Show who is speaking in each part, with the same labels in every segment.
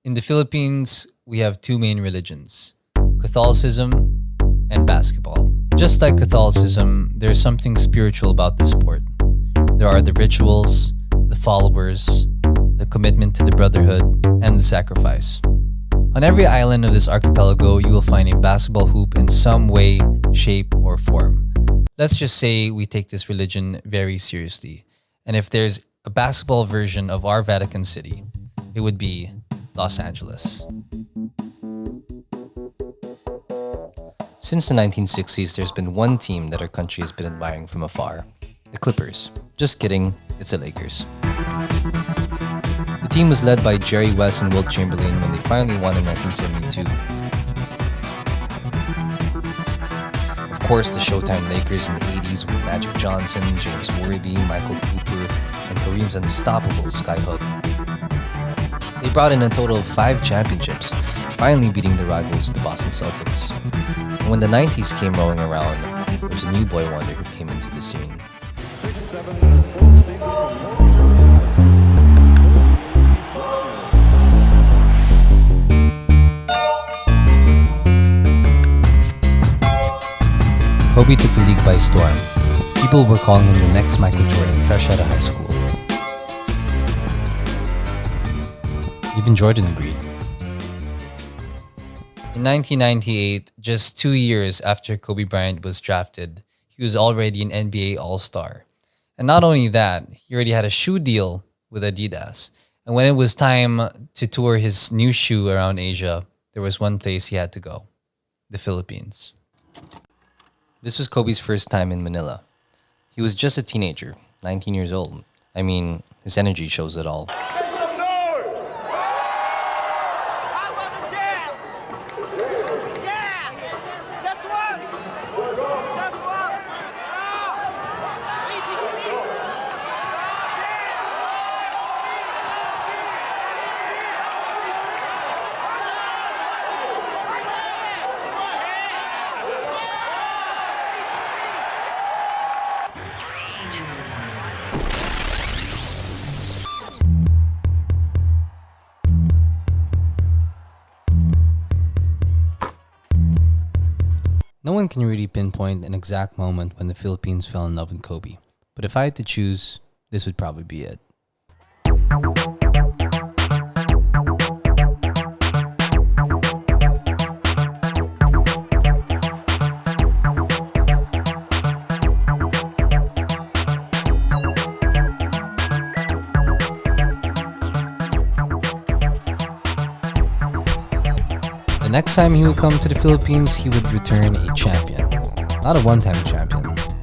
Speaker 1: In the Philippines, we have two main religions, Catholicism and basketball. Just like Catholicism, there's something spiritual about this sport. There are the rituals, the followers, the commitment to the brotherhood, and the sacrifice. On every island of this archipelago, you will find a basketball hoop in some way, shape, or form. Let's just say we take this religion very seriously. And if there's a basketball version of our Vatican City, it would be Los Angeles. Since the 1960s, there's been one team that our country has been admiring from afar, the Clippers. Just kidding, it's the Lakers. The team was led by Jerry West and Wilt Chamberlain when they finally won in 1972. Of course, the Showtime Lakers in the 80s with Magic Johnson, James Worthy, Michael Cooper, and Kareem's unstoppable Skyhook. They brought in a total of 5 championships, finally beating the rivals, the Boston Celtics. And when the 90s came rolling around, there was a new boy wonder who came into the scene. Kobe took the league by storm. People were calling him the next Michael Jordan fresh out of high school. Even Jordan agreed. In 1998, just 2 years after Kobe Bryant was drafted, he was already an NBA All-Star. And not only that, he already had a shoe deal with Adidas. And when it was time to tour his new shoe around Asia, there was one place he had to go, the Philippines. This was Kobe's first time in Manila. He was just a teenager, 19 years old. I mean, his energy shows it all. No one can really pinpoint an exact moment when the Philippines fell in love with Kobe. But if I had to choose, this would probably be it. The next time he would come to the Philippines, he would return a champion. Not a one-time champion,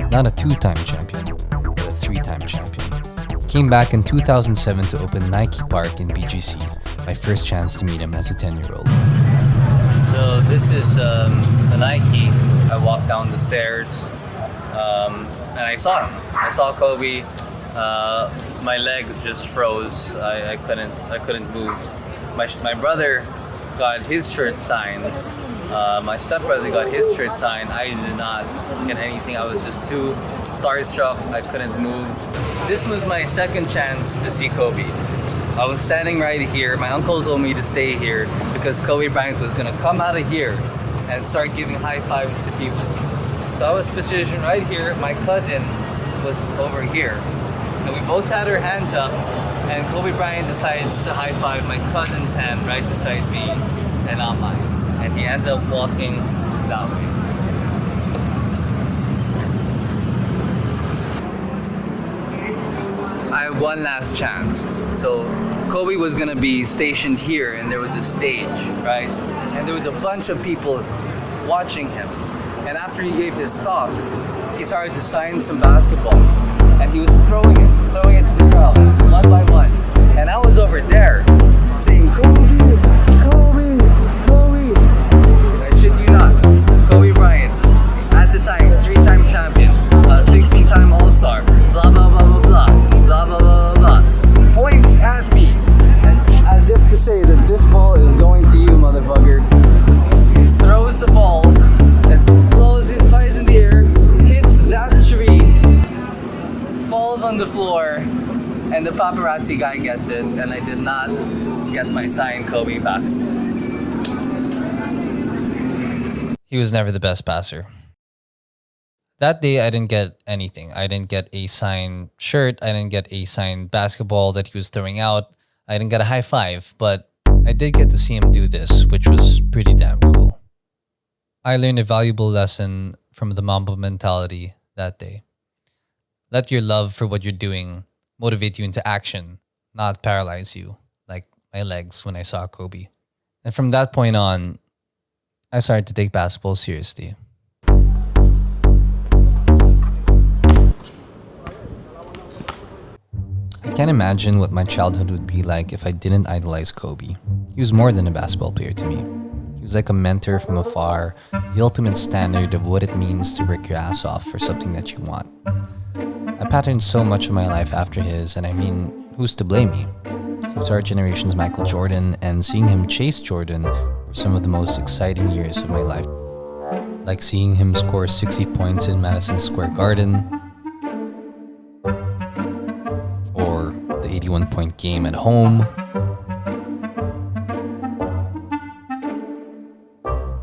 Speaker 1: not a two-time champion, but a three-time champion. He came back in 2007 to open Nike Park in BGC, my first chance to meet him as a 10-year-old. So this is a Nike. I walked down the stairs and I saw him. I saw Kobe. My legs just froze. I couldn't move. My brother got his shirt signed. My stepbrother got his shirt signed. I did not get anything. I was just too starstruck. I couldn't move. This was my second chance to see Kobe. I was standing right here. My uncle told me to stay here because Kobe Bryant was gonna come out of here and start giving high fives to people. So I was positioned right here. My cousin was over here. And we both had our hands up, and Kobe Bryant decides to high five my cousin's hand right beside me and not mine. And he ends up walking that way. I have one last chance. So Kobe was gonna be stationed here, and there was a stage, right? And there was a bunch of people watching him. And after he gave his talk, he started to sign some basketballs. And he was throwing it to the crowd, one by one. And I was over there, saying, Kobe, Kobe, Kobe. I shit you not, Kobe Bryant, at the time, 3-time champion, 16-time All-Star, blah, blah, blah, blah, blah, blah, blah, blah, blah, points at me, and as if to say that this ball is going to you, motherfucker. Throws the ball, and flies in the air, hits that tree, falls on the floor, and the paparazzi guy gets it, and I did not
Speaker 2: get my signed Kobe basketball.
Speaker 1: He was never the best passer. That day, I didn't get anything. I didn't get a signed shirt. I didn't get a signed basketball that he was throwing out. I didn't get a high five, but I did get to see him do this, which was pretty damn cool. I learned a valuable lesson from the Mamba Mentality that day. Let your love for what you're doing motivate you into action, not paralyze you, like my legs when I saw Kobe. And from that point on, I started to take basketball seriously. I can't imagine what my childhood would be like if I didn't idolize Kobe. He was more than a basketball player to me. He was like a mentor from afar, the ultimate standard of what it means to work your ass off for something that you want. I patterned so much of my life after his, and I mean, who's to blame me? He was our generation's Michael Jordan, and seeing him chase Jordan were some of the most exciting years of my life. Like seeing him score 60 points in Madison Square Garden, or the 81-point game at home,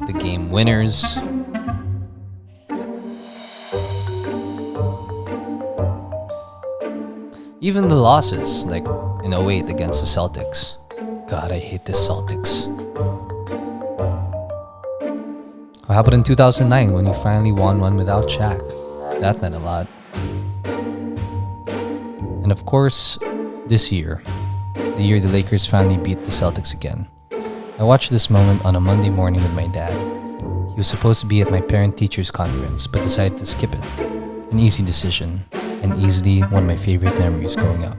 Speaker 1: the game winners, even the losses, like in 08 against the Celtics. God, I hate the Celtics. How about in 2009 when we finally won one without Shaq? That meant a lot. And of course, this year, the year the Lakers finally beat the Celtics again. I watched this moment on a Monday morning with my dad. He was supposed to be at my parent-teachers conference, but decided to skip it. An easy decision, and easily one of my favorite memories growing up.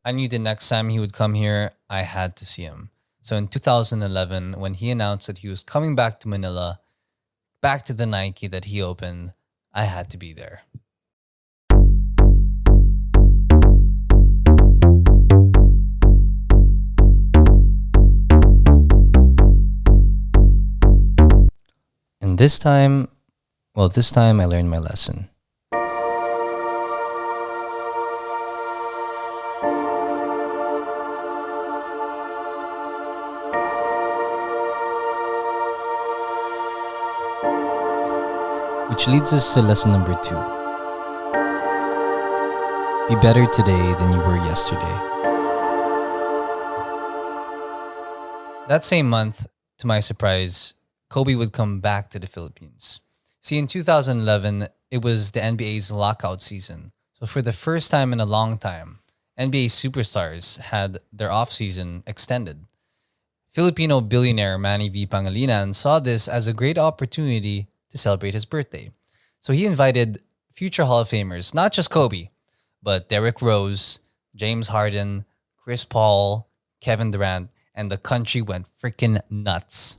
Speaker 1: I knew the next time he would come here, I had to see him. So in 2011, when he announced that he was coming back to Manila, back to the Nike that he opened, I had to be there. And this time I learned my lesson. Which leads us to lesson number 2. Be better today than you were yesterday. That same month, to my surprise, Kobe would come back to the Philippines. See, in 2011, it was the NBA's lockout season. So for the first time in a long time, NBA superstars had their off-season extended. Filipino billionaire Manny V. Pangilinan saw this as a great opportunity to celebrate his birthday. So he invited future Hall of Famers, not just Kobe, but Derrick Rose, James Harden, Chris Paul, Kevin Durant, and the country went freaking nuts.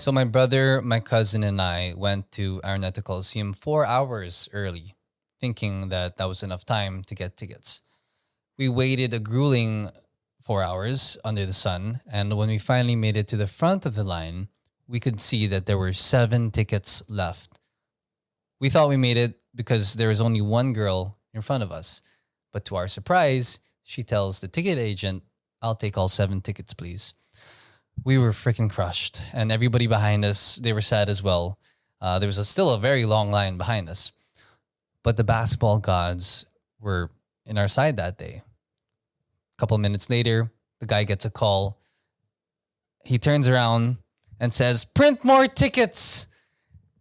Speaker 1: So my brother, my cousin, and I went to Araneta Coliseum 4 hours early, thinking that was enough time to get tickets. We waited a grueling 4 hours under the sun, and when we finally made it to the front of the line, we could see that there were 7 tickets left. We thought we made it because there was only one girl in front of us. But to our surprise, she tells the ticket agent, "I'll take all 7 tickets, please." We were freaking crushed, and everybody behind us, they were sad as well. There was still a very long line behind us. But the basketball gods were in our side that day. A couple minutes later, the guy gets a call. He turns around and says, "Print more tickets!"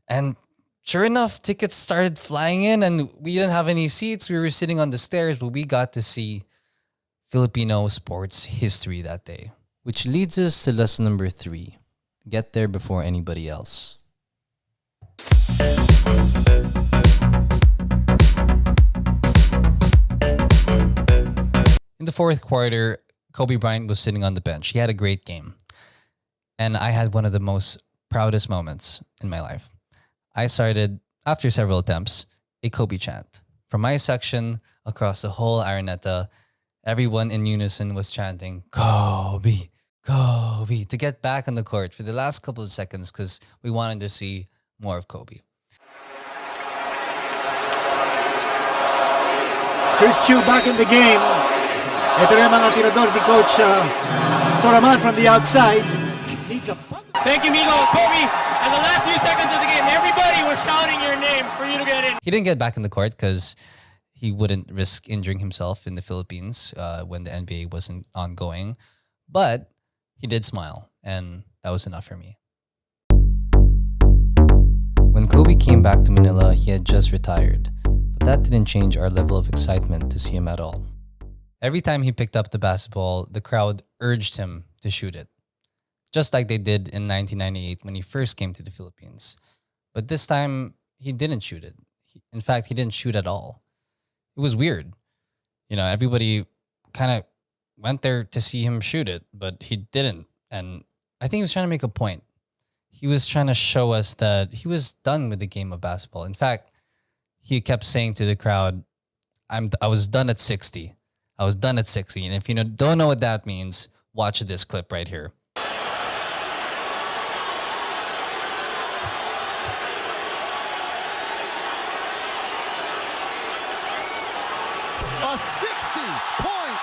Speaker 1: And sure enough, tickets started flying in, and we didn't have any seats. We were sitting on the stairs, but we got to see Filipino sports history that day. Which leads us to lesson number 3. Get there before anybody else. In the fourth quarter, Kobe Bryant was sitting on the bench. He had a great game. And I had one of the most proudest moments in my life. I started, after several attempts, a Kobe chant from my section across the whole Araneta. Everyone in unison was chanting, Kobe, Kobe, to get back on the court for the last couple of seconds because we wanted to see more of Kobe.
Speaker 3: Chris Chu back in the game. Ito na yung mga tirador ni Coach Toraman from the outside. Needs a...
Speaker 4: Thank you, Migo. Kobe, in the last few seconds of the game, everybody was shouting your name for you to get in.
Speaker 1: He didn't get back in the court because he wouldn't risk injuring himself in the Philippines when the NBA wasn't ongoing. But he did smile, and that was enough for me. When Kobe came back to Manila, he had just retired. But that didn't change our level of excitement to see him at all. Every time he picked up the basketball, the crowd urged him to shoot it. Just like they did in 1998 when he first came to the Philippines. But this time, he didn't shoot it. In fact, he didn't shoot at all. It was weird. You know, everybody kind of went there to see him shoot it, but he didn't. And I think he was trying to make a point. He was trying to show us that he was done with the game of basketball. In fact, he kept saying to the crowd, I was done at 60. I was done at 60. And if you don't know what that means, watch this clip right here.
Speaker 5: A 60-point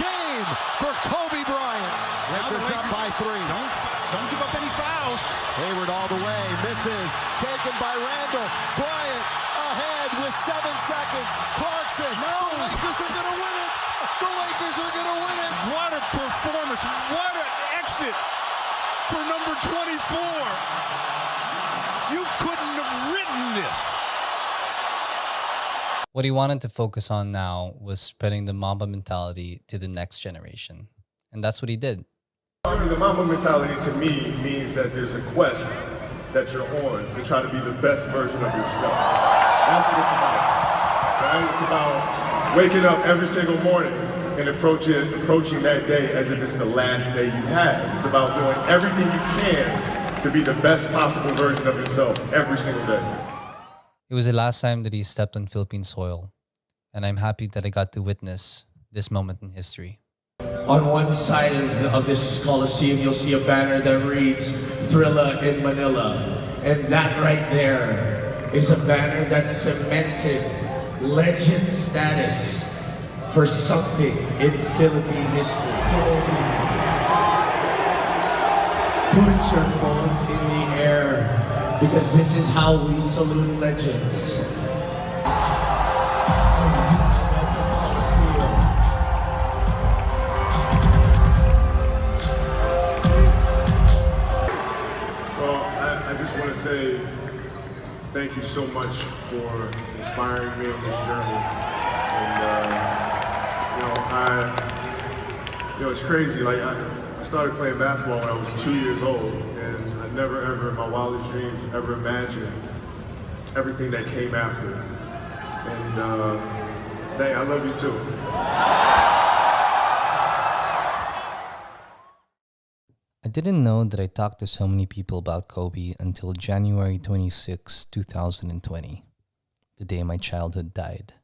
Speaker 5: game for Kobe Bryant. Lakers up by 3.
Speaker 6: Don't give up any fouls.
Speaker 5: Hayward all the way, misses. Taken by Randall. Bryant ahead with 7 seconds. Clarkson.
Speaker 6: No.
Speaker 5: The Lakers are going to win it. The Lakers are going to win it.
Speaker 6: What a performance. What an exit for number 24. You couldn't have written this.
Speaker 1: What he wanted to focus on now was spreading the Mamba mentality to the next generation. And that's what he did.
Speaker 7: The Mamba mentality to me means that there's a quest that you're on to try to be the best version of yourself. That's what it's about. Right? It's about waking up every single morning and approaching that day as if it's the last day you have. It's about doing everything you can to be the best possible version of yourself every single day.
Speaker 1: It was the last time that he stepped on Philippine soil, and I'm happy that I got to witness this moment in history.
Speaker 8: On one side of this Coliseum, you'll see a banner that reads, Thrilla in Manila. And that right there is a banner that cemented legend status for something in Philippine history. Put your phones in the air, because this is how we salute legends.
Speaker 7: Well, I just want to say thank you so much for inspiring me on this journey. And it's crazy. Like I started playing basketball when I was 2 years old, and I never ever in my wildest dreams ever imagined everything that came after. And I love you too.
Speaker 1: I didn't know that I talked to so many people about Kobe until January 26, 2020, the day my childhood died.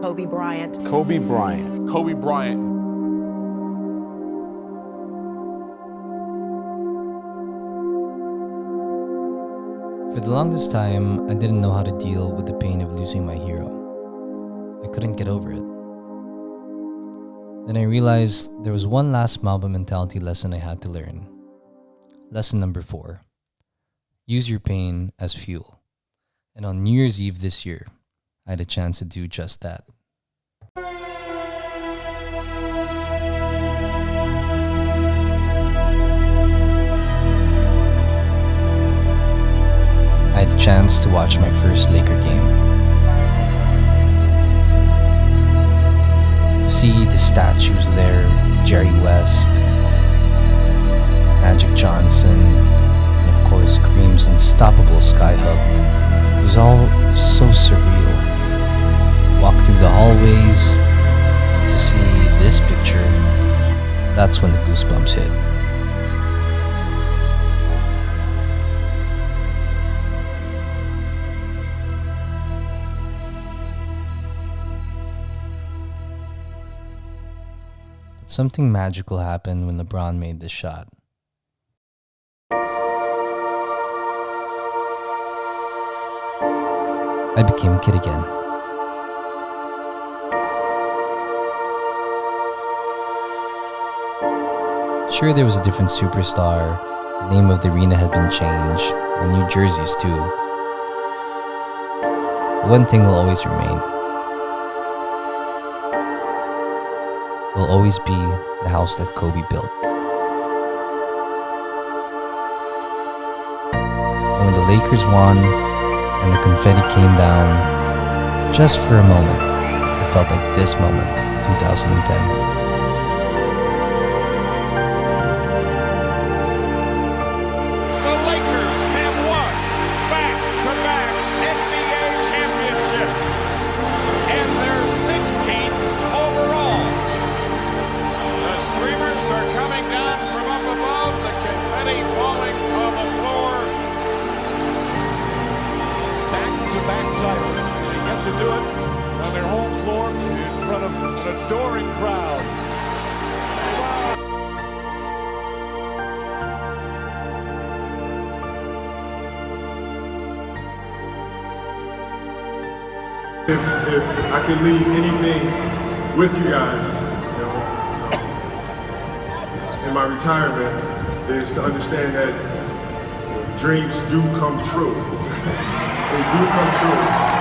Speaker 9: Kobe Bryant.
Speaker 5: Kobe Bryant.
Speaker 6: Kobe Bryant.
Speaker 1: For the longest time, I didn't know how to deal with the pain of losing my hero. I couldn't get over it. Then I realized there was one last Mamba mentality lesson I had to learn. Lesson number 4. Use your pain as fuel. And on New Year's Eve this year, I had a chance to do just that. I had the chance to watch my first Laker game. To see the statues there, Jerry West, Magic Johnson, and of course Kareem's unstoppable sky hug. It was all so surreal. walk through the hallways to see this picture, that's when the goosebumps hit. But something magical happened when LeBron made this shot. I became a kid again. Sure, there was a different superstar, the name of the arena had been changed, or new jerseys too. But one thing will always remain. It will always be the house that Kobe built. And when the Lakers won, and the confetti came down, just for a moment, it felt like this moment in 2010.
Speaker 6: To do it on their home floor in front of an adoring crowd.
Speaker 7: If I could leave anything with you guys, in my retirement, is to understand that dreams do come true. They do come true.